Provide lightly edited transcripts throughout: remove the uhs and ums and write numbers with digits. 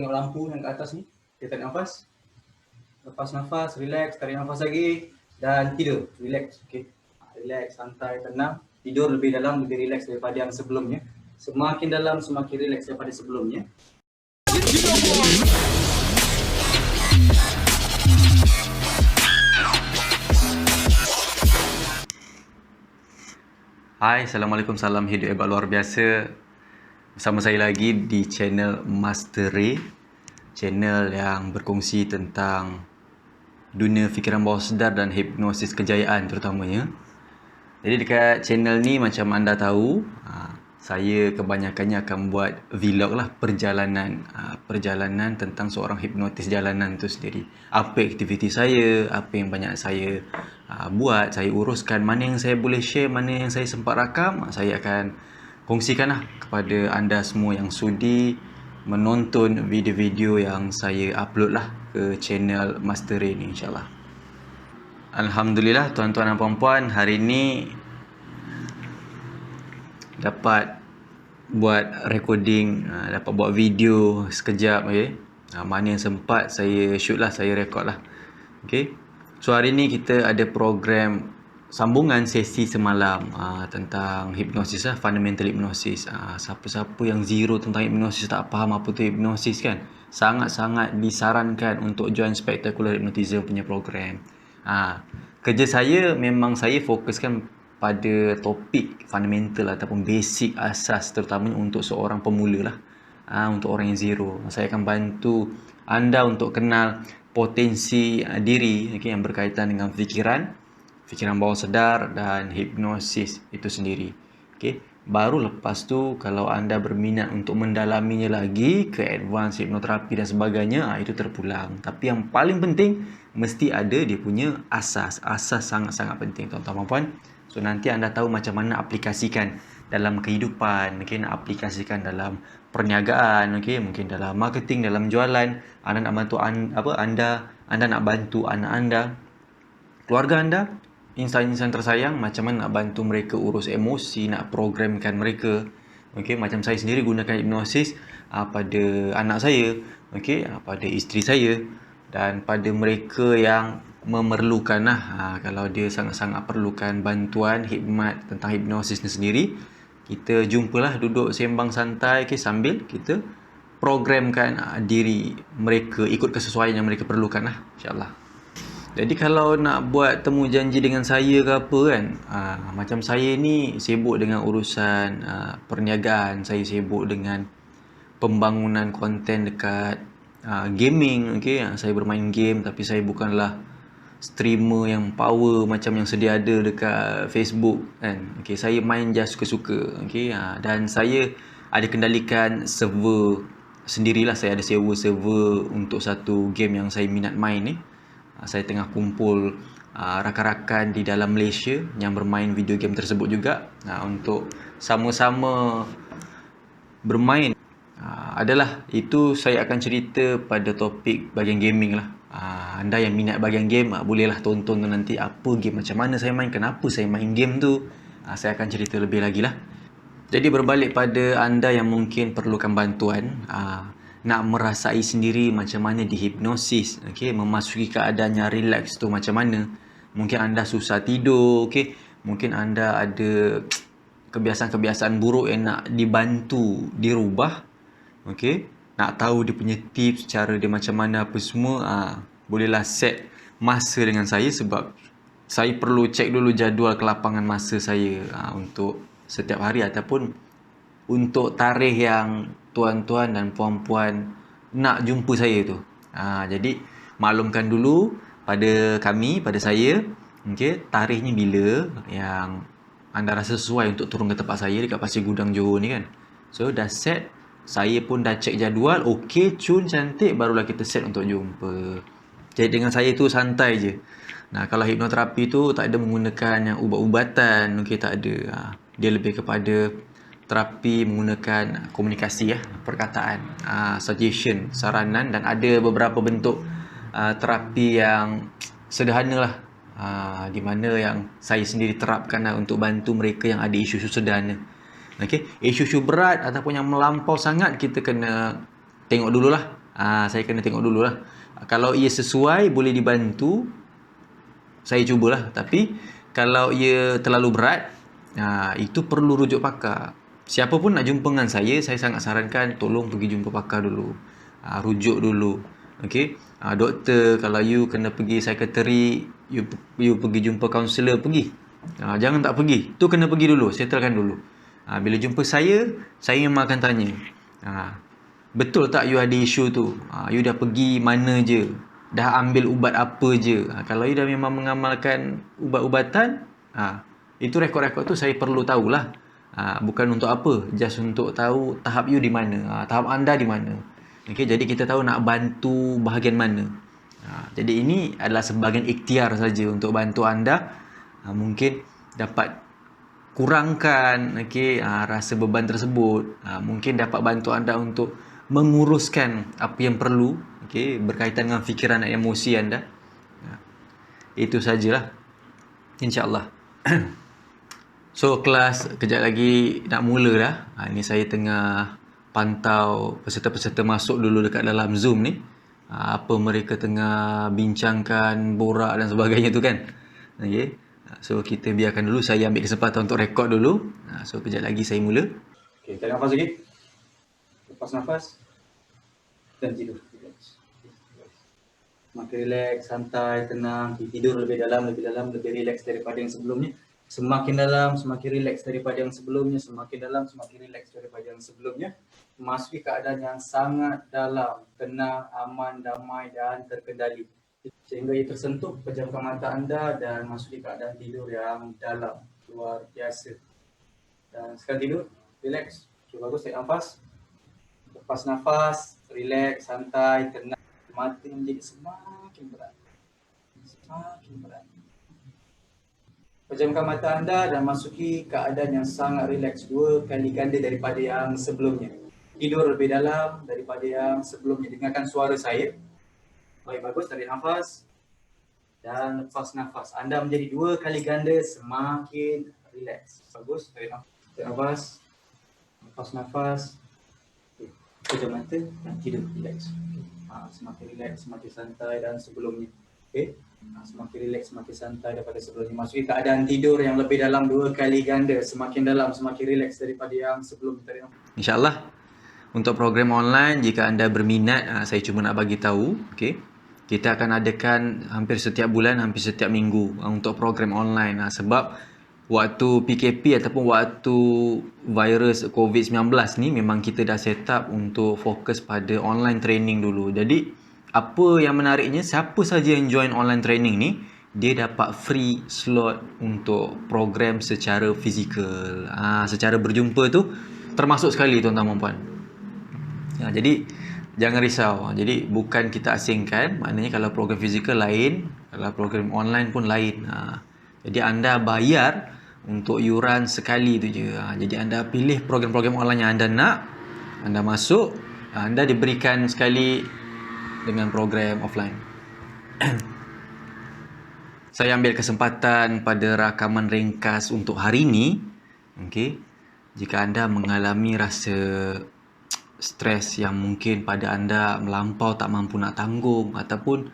Tengok lampu yang ke atas ni, kita tarik nafas, lepas nafas, relax, tarik nafas lagi dan tidur, relax. Okey, relax, santai, tenang, tidur lebih dalam, lebih relax daripada yang sebelumnya. Semakin dalam semakin relax daripada sebelumnya. Hai, Assalamualaikum, salam hidup hebat luar biasa. Bersama saya lagi di channel Master Ray, channel yang berkongsi tentang dunia fikiran bawah sedar dan hipnosis kejayaan terutamanya. Jadi dekat channel ni macam anda tahu, saya kebanyakannya akan buat vlog lah, perjalanan tentang seorang hipnotis jalanan tu sendiri. Apa aktiviti saya, apa yang banyak saya buat, saya uruskan, mana yang saya boleh share, mana yang saya sempat rakam, saya akan kongsikan lah kepada anda semua yang sudi menonton video-video yang saya upload lah ke channel Master Ray ni, insyaAllah. Alhamdulillah tuan-tuan dan puan-puan, hari ni dapat buat recording, dapat buat video sekejap, okay? Mana yang sempat saya shoot lah, saya record lah, okay? So hari ni kita ada program sambungan sesi semalam tentang hipnosis lah, fundamental hipnosis. Siapa-siapa yang zero tentang hipnosis, tak faham apa tu hipnosis kan, sangat-sangat disarankan untuk join Spectacular Hypnotism punya program. Kerja saya memang saya fokuskan pada topik fundamental ataupun basic asas, terutamanya untuk seorang pemula lah, untuk orang yang zero. Saya akan bantu anda untuk kenal potensi diri, okay, yang berkaitan dengan fikiran bawah sedar dan hipnosis itu sendiri. Okay. Baru lepas tu kalau anda berminat untuk mendalaminya lagi ke advance hipnoterapi dan sebagainya, itu terpulang. Tapi yang paling penting mesti ada dia punya asas. Asas sangat-sangat penting, tuan-tuan dan puan. So nanti anda tahu macam mana aplikasikan dalam kehidupan, okay, nak aplikasikan dalam perniagaan, okay, mungkin dalam marketing, dalam jualan. Anda nak bantu anda nak bantu anak anda, keluarga anda, insan-insan tersayang, macam mana nak bantu mereka urus emosi, nak programkan mereka. Okay, macam saya sendiri gunakan hipnosis pada anak saya, okay, pada isteri saya dan pada mereka yang memerlukan lah. Kalau dia sangat-sangat perlukan bantuan hikmat tentang hipnosis ni sendiri, kita jumpalah, duduk sembang santai, okay, sambil kita programkan diri mereka ikut kesesuaian yang mereka perlukan lah, insyaAllah. Jadi kalau nak buat temu janji dengan saya ke apa kan, macam saya ni sibuk dengan urusan perniagaan, saya sibuk dengan pembangunan konten dekat gaming, okay? Saya bermain game tapi saya bukanlah streamer yang power macam yang sedia ada dekat Facebook kan. Okay, saya main just suka-suka, okay? Dan saya ada kendalikan server sendirilah. Saya ada sewa server untuk satu game yang saya minat main ni. Saya tengah kumpul rakan-rakan di dalam Malaysia yang bermain video game tersebut juga, untuk sama-sama bermain. Adalah itu, saya akan cerita pada topik bahagian gaming lah. Anda yang minat bahagian game, bolehlah tonton nanti apa game, macam mana saya main, kenapa saya main game tu, saya akan cerita lebih lagi lah. Jadi berbalik pada anda yang mungkin perlukan bantuan, nak merasai sendiri macam mana dihipnosis, okay, memasuki keadaan yang relax tu macam mana. Mungkin anda susah tidur, okay, mungkin anda ada kebiasaan-kebiasaan buruk yang nak dibantu dirubah, okay, nak tahu dia punya tips, cara dia macam mana apa semua, bolehlah set masa dengan saya, sebab saya perlu cek dulu jadual kelapangan masa saya untuk setiap hari ataupun untuk tarikh yang tuan-tuan dan puan-puan nak jumpa saya tu. Jadi maklumkan dulu pada kami, pada saya, okay, tarikhnya bila yang anda rasa sesuai untuk turun ke tempat saya dekat Pasir Gudang Johor ni kan. So dah set, saya pun dah cek jadual, okey, cun, cantik, barulah kita set untuk jumpa. Jadi dengan saya tu santai je. Kalau hipnoterapi tu tak ada menggunakan yang ubat-ubatan, okey, tak ada. Dia lebih kepada terapi menggunakan komunikasi, perkataan, suggestion, saranan, dan ada beberapa bentuk terapi yang sederhana lah, di mana yang saya sendiri terapkan untuk bantu mereka yang ada isu-isu sederhana. Okay? Isu-isu berat ataupun yang melampau sangat, kita kena tengok dululah Saya kena tengok dulu lah. Kalau ia sesuai, boleh dibantu, saya cubalah. Tapi kalau ia terlalu berat, itu perlu rujuk pakar. Siapa pun nak jumpa dengan saya sangat sarankan tolong pergi jumpa pakar dulu. Rujuk dulu. Okey. Doktor, kalau you kena pergi psikiatri, you pergi jumpa kaunselor, pergi. Jangan tak pergi. Tu kena pergi dulu, settlekan dulu. Bila jumpa saya memang akan tanya. Betul tak you ada isu tu? You dah pergi mana je? Dah ambil ubat apa je? Kalau you dah memang mengamalkan ubat-ubatan, itu rekod-rekod tu saya perlu tahulah. Bukan untuk apa, just untuk tahu tahap you di mana, tahap anda di mana. Okay, jadi kita tahu nak bantu bahagian mana. Jadi ini adalah sebahagian ikhtiar saja untuk bantu anda. Mungkin dapat kurangkan rasa beban tersebut. Mungkin dapat bantu anda untuk menguruskan apa yang perlu, berkaitan dengan fikiran dan emosi anda. Itu sajalah, insyaAllah. So kelas kejap lagi nak mula dah. Ni saya tengah pantau peserta-peserta masuk dulu dekat dalam Zoom ni. Apa mereka tengah bincangkan, borak dan sebagainya tu kan. Okay. So kita biarkan dulu, saya ambil kesempatan untuk rekod dulu. So kejap lagi saya mula. Okay, tarik nafas lagi. Lepas nafas dan tidur. Makin relax, santai, tenang. Tidur lebih dalam, lebih relax daripada yang sebelumnya. Semakin dalam, semakin relax daripada yang sebelumnya. Semakin dalam, semakin relax daripada yang sebelumnya. Memasuki keadaan yang sangat dalam, tenang, aman, damai dan terkendali. Sehingga ia tersentuh, pejamkan mata anda dan masuki keadaan tidur yang dalam, luar biasa. Dan sekarang tidur, relax. Okay, bagus, tarik nafas. Lepas nafas, relax, santai, tenang. Mata menjadi semakin berat. Semakin berat. Pejamkan mata anda dan masuki keadaan yang sangat relax, 2 kali ganda daripada yang sebelumnya. Tidur lebih dalam daripada yang sebelumnya. Dengarkan suara saya. Baik, bagus. Tarik nafas dan lepas nafas. Anda menjadi 2 kali ganda semakin relax. Bagus. Tarik nafas. Lepas nafas. Pejam mata dan tidur. Relax. Semakin relax, semakin santai dan sebelumnya. Okay. Semakin relax, semakin santai daripada sebelumnya. Masuki keadaan tidur yang lebih dalam 2 kali ganda. Semakin dalam, semakin relax daripada yang sebelumnya. InsyaAllah. Untuk program online, jika anda berminat, saya cuma nak bagi tahu, kita akan adakan hampir setiap bulan, hampir setiap minggu untuk program online. Sebab waktu PKP ataupun waktu virus COVID-19 ni memang kita dah set up untuk fokus pada online training dulu. Jadi apa yang menariknya, siapa saja yang join online training ni, dia dapat free slot untuk program secara fizikal. Secara berjumpa tu termasuk sekali tuan-tuan dan puan. Jadi jangan risau. Jadi bukan kita asingkan, maknanya kalau program fizikal lain, kalau program online pun lain. Jadi anda bayar untuk yuran sekali tu je. Jadi anda pilih program-program online yang anda nak, anda masuk, anda diberikan sekali dengan program offline. Saya ambil kesempatan pada rakaman ringkas untuk hari ini. Jika anda mengalami rasa stres yang mungkin pada anda melampau, tak mampu nak tanggung, ataupun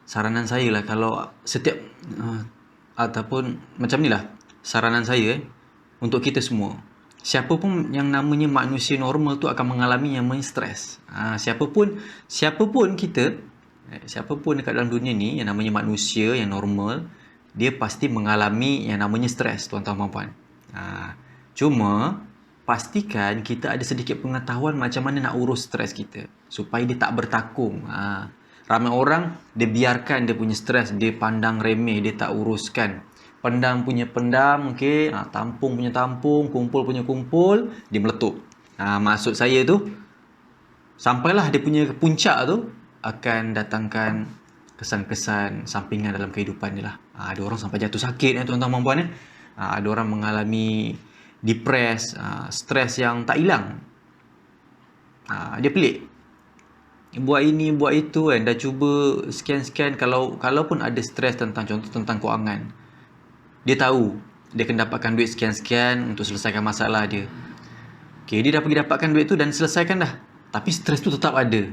saranan saya lah, kalau setiap ataupun macam ni lah saranan saya untuk kita semua, siapa pun yang namanya manusia normal tu akan mengalami yang namanya stres. Siapapun kita, siapapun dekat dalam dunia ni yang namanya manusia yang normal, dia pasti mengalami yang namanya stres, tuan-tuan dan puan. Cuma pastikan kita ada sedikit pengetahuan macam mana nak urus stres kita supaya dia tak bertakung. Ramai orang dia biarkan dia punya stres, dia pandang remeh, dia tak uruskan. Pendam punya pendam, tampung punya tampung, kumpul punya kumpul, dia meletup. Maksud saya tu, sampailah dia punya puncak tu akan datangkan kesan-kesan sampingan dalam kehidupan dia lah. Ada orang sampai jatuh sakit, tuan-tuan dan puan. Ada orang mengalami depres, stres yang tak hilang. Dia pelik. Buat ini, buat itu kan. Dah cuba sekian-sekian. Kalaupun ada stres tentang, contoh tentang kewangan, dia tahu dia kena dapatkan duit sekian-sekian untuk selesaikan masalah dia. Dia dah pergi dapatkan duit tu dan selesaikan dah. Tapi stres tu tetap ada.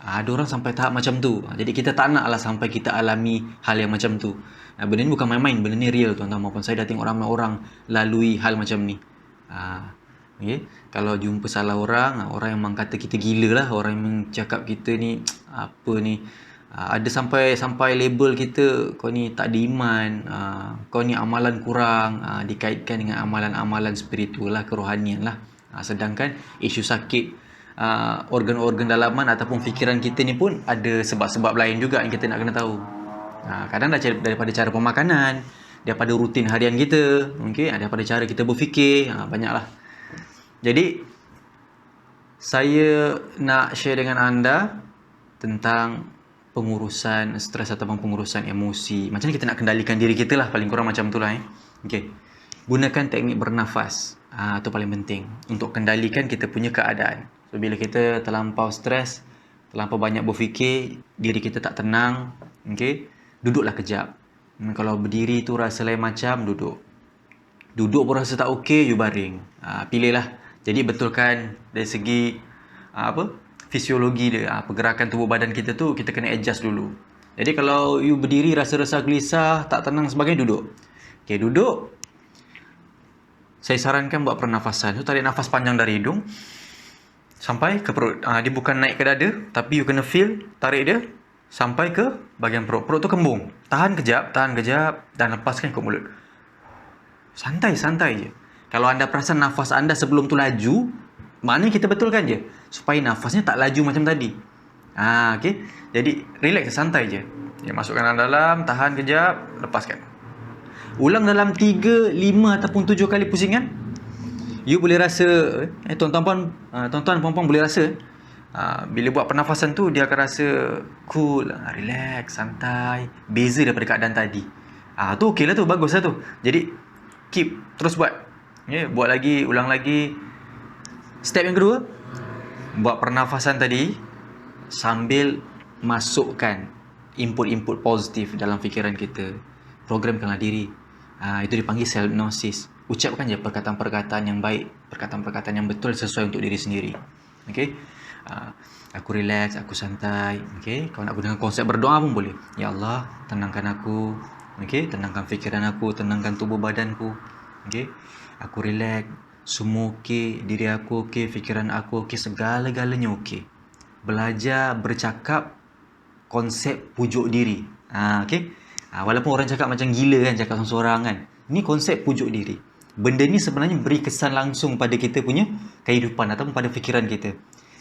Ada orang sampai tahap macam tu. Jadi kita tak nak lah sampai kita alami hal yang macam tu. Benda ni bukan main-main, benda ni real tuan-tuan maupun. Saya dah tengok ramai orang lalui hal macam ni. Okay. Kalau jumpa salah orang, orang yang memang kata kita gila lah, orang yang cakap kita ni apa ni, ada sampai label kita, kau ni tak ada iman, kau ni amalan kurang, dikaitkan dengan amalan-amalan spiritual lah, kerohanian lah. Sedangkan isu sakit organ-organ dalaman ataupun fikiran kita ni pun ada sebab-sebab lain juga yang kita nak kena tahu. Kadang daripada cara pemakanan, daripada rutin harian kita, okay, daripada cara kita berfikir, banyaklah. Jadi saya nak share dengan anda tentang pengurusan stres ataupun pengurusan emosi. Macam mana kita nak kendalikan diri kita lah, paling kurang macam tu lah. Okay. Gunakan teknik bernafas. Itu paling penting untuk kendalikan kita punya keadaan. So, bila kita terlampau stres, terlampau banyak berfikir, diri kita tak tenang, okay, duduklah kejap. Kalau berdiri tu rasa lain macam, duduk. Duduk pun rasa tak okey, you baring. Pilihlah. Jadi betulkan dari segi fisiologi dia, pergerakan tubuh badan kita tu kita kena adjust dulu. Jadi kalau you berdiri rasa-rasa gelisah, tak tenang sebagainya, duduk. Okay, duduk. Saya sarankan buat pernafasan. So tarik nafas panjang dari hidung sampai ke perut. Dia bukan naik ke dada, tapi you kena feel, tarik dia sampai ke bahagian perut. Perut tu kembung. Tahan kejap dan lepaskan ke mulut. Santai-santai je. Kalau anda perasan nafas anda sebelum tu laju, maknanya kita betulkan je supaya nafasnya tak laju macam tadi. Okay. Jadi relax, santai je. Masukkan dalam, tahan kejap, lepaskan. Ulang dalam 3, 5 ataupun 7 kali pusingan. You boleh rasa, tuan-tuan puan-puan boleh rasa, bila buat pernafasan tu dia akan rasa cool, relax, santai, beza daripada keadaan tadi. Tu okey lah tu, bagus lah tu. Jadi keep, terus buat. Buat lagi, ulang lagi. Step yang kedua, buat pernafasan tadi sambil masukkan input-input positif dalam fikiran kita. Programkanlah diri. Itu dipanggil self-hypnosis. Ucapkan je perkataan-perkataan yang baik, perkataan-perkataan yang betul sesuai untuk diri sendiri. Okay? Aku relax, aku santai. Okay? Kalau nak gunakan konsep berdoa pun boleh. Ya Allah, tenangkan aku. Okay? Tenangkan fikiran aku, tenangkan tubuh badanku. Okay? Aku relax, semua okey, diri aku okey, fikiran aku okey, segala-galanya okey. Belajar bercakap konsep pujuk diri. Okey. Walaupun orang cakap macam gila kan, cakap seorang-seorang kan. Ini konsep pujuk diri. Benda ni sebenarnya beri kesan langsung pada kita punya kehidupan ataupun pada fikiran kita.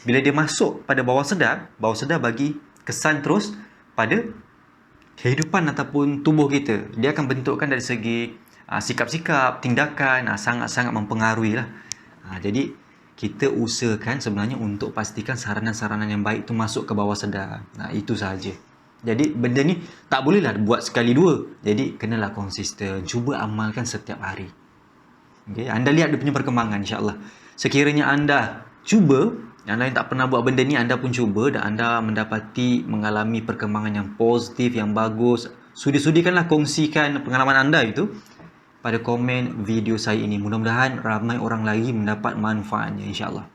Bila dia masuk pada bawah sedar bagi kesan terus pada kehidupan ataupun tubuh kita. Dia akan bentukkan dari segi sikap-sikap, tindakan, sangat-sangat mempengaruhi lah. Jadi kita usahakan sebenarnya untuk pastikan saranan-saranan yang baik tu masuk ke bawah sedar. Itu sahaja. Jadi benda ni tak bolehlah buat sekali dua. Jadi kenalah konsisten. Cuba amalkan setiap hari. Okay? Anda lihat dia punya perkembangan, insyaAllah. Sekiranya anda cuba, anda yang tak pernah buat benda ni, anda pun cuba dan anda mengalami perkembangan yang positif, yang bagus, sudi-sudikanlah kongsikan pengalaman anda itu pada komen video saya ini. Mudah-mudahan ramai orang lagi mendapat manfaatnya, insyaAllah.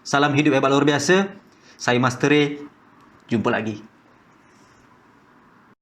Salam hidup hebat luar biasa. Saya Master Ray. Jumpa lagi.